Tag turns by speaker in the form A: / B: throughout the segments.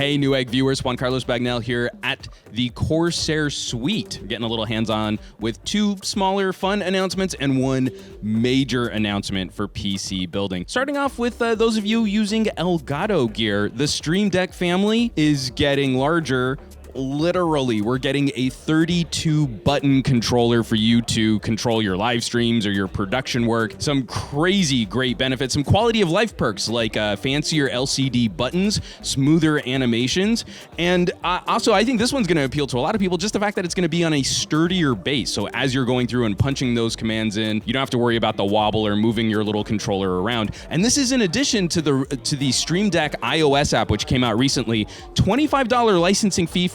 A: Hey, Newegg viewers, Juan Carlos Bagnell here at the Corsair Suite. Getting a little hands-on with two smaller fun announcements and one major announcement for PC building. Starting off with those of you using Elgato gear, the Stream Deck family is getting larger. Literally, we're getting a 32-button controller for you to control your live streams or your production work. Some crazy great benefits, some quality of life perks like fancier LCD buttons, smoother animations, and also I think this one's going to appeal to a lot of people, just the fact that it's going to be on a sturdier base. So as you're going through and punching those commands in, you don't have to worry about the wobble or moving your little controller around. And this is in addition to the Stream Deck iOS app, which came out recently. $25 licensing fee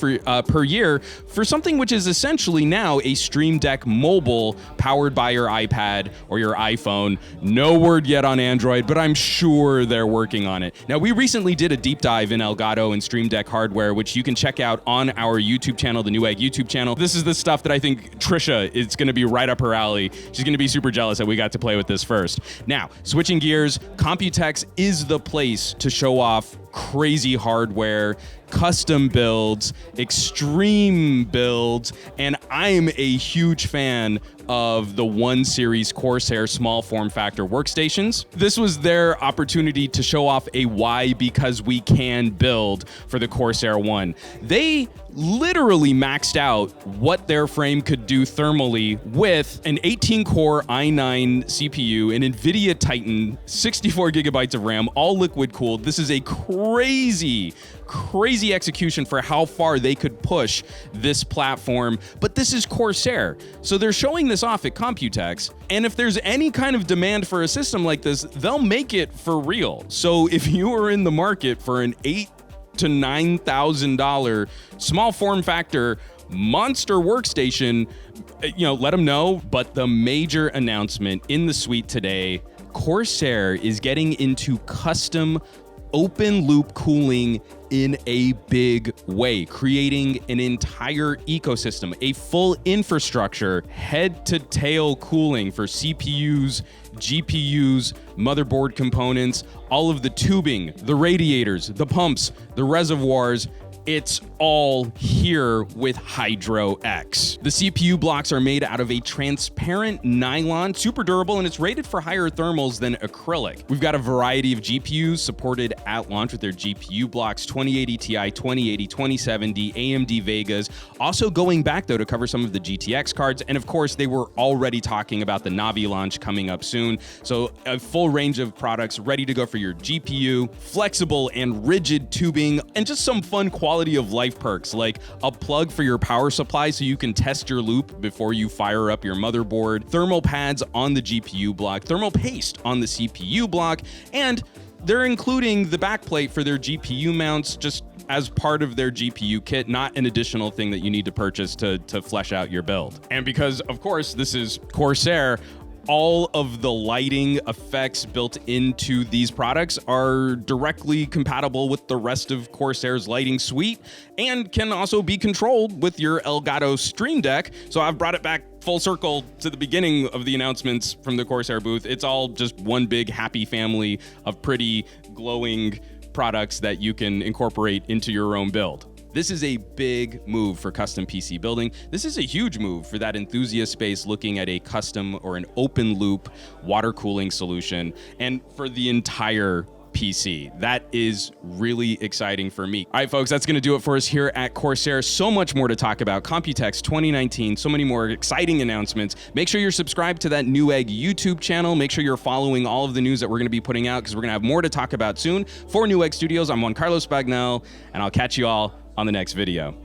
A: per year for something which is essentially now a Stream Deck mobile powered by your iPad or your iPhone. No word yet on Android, but I'm sure they're working on it. Now, we recently did a deep dive in Elgato and Stream Deck hardware, which you can check out on our YouTube channel, the Newegg YouTube channel. This is the stuff that I think Trisha is going to be right up her alley. She's going to be super jealous that we got to play with this first. Now, switching gears, Computex is the place to show off crazy hardware, custom builds, extreme builds, and I'm a huge fan of the 1 Series Corsair small form factor workstations. This was their opportunity to show off a why because we can build for the Corsair One. They literally maxed out what their frame could do thermally with an 18-core i9 CPU, an NVIDIA Titan, 64 gigabytes of RAM, all liquid cooled. This is a crazy execution for how far they could push this platform, but this is Corsair. So they're showing this off at Computex, and if there's any kind of demand for a system like this, they'll make it for real. So if you are in the market for an $8,000 to $9,000 small form factor monster workstation, let them know. But the major announcement in the suite today, Corsair is getting into custom open loop cooling in a big way, creating an entire ecosystem, a full infrastructure, head to tail cooling for CPUs, GPUs, motherboard components, all of the tubing, the radiators, the pumps, the reservoirs. It's all here with Hydro X. The CPU blocks are made out of a transparent nylon, super durable, and it's rated for higher thermals than acrylic. We've got a variety of GPUs supported at launch with their GPU blocks, 2080 Ti, 2080, 2070, AMD Vegas. Also going back though to cover some of the GTX cards, and of course they were already talking about the Navi launch coming up soon. So a full range of products ready to go for your GPU, flexible and rigid tubing, and just some fun quality of life perks like a plug for your power supply so you can test your loop before you fire up your motherboard, thermal pads on the GPU block, thermal paste on the CPU block, and they're including the backplate for their GPU mounts just as part of their GPU kit, not an additional thing that you need to purchase to flesh out your build. And because, of course, this is Corsair, all of the lighting effects built into these products are directly compatible with the rest of Corsair's lighting suite and can also be controlled with your Elgato Stream Deck. So I've brought it back full circle to the beginning of the announcements from the Corsair booth. It's all just one big happy family of pretty glowing products that you can incorporate into your own build. This is a big move for custom PC building. This is a huge move for that enthusiast space looking at a custom or an open loop water cooling solution, and for the entire PC. That is really exciting for me. All right, folks, that's going to do it for us here at Corsair. So much more to talk about. Computex 2019, so many more exciting announcements. Make sure you're subscribed to that Newegg YouTube channel. Make sure you're following all of the news that we're going to be putting out because we're going to have more to talk about soon. For Newegg Studios, I'm Juan Carlos Bagnell, and I'll catch you all on the next video.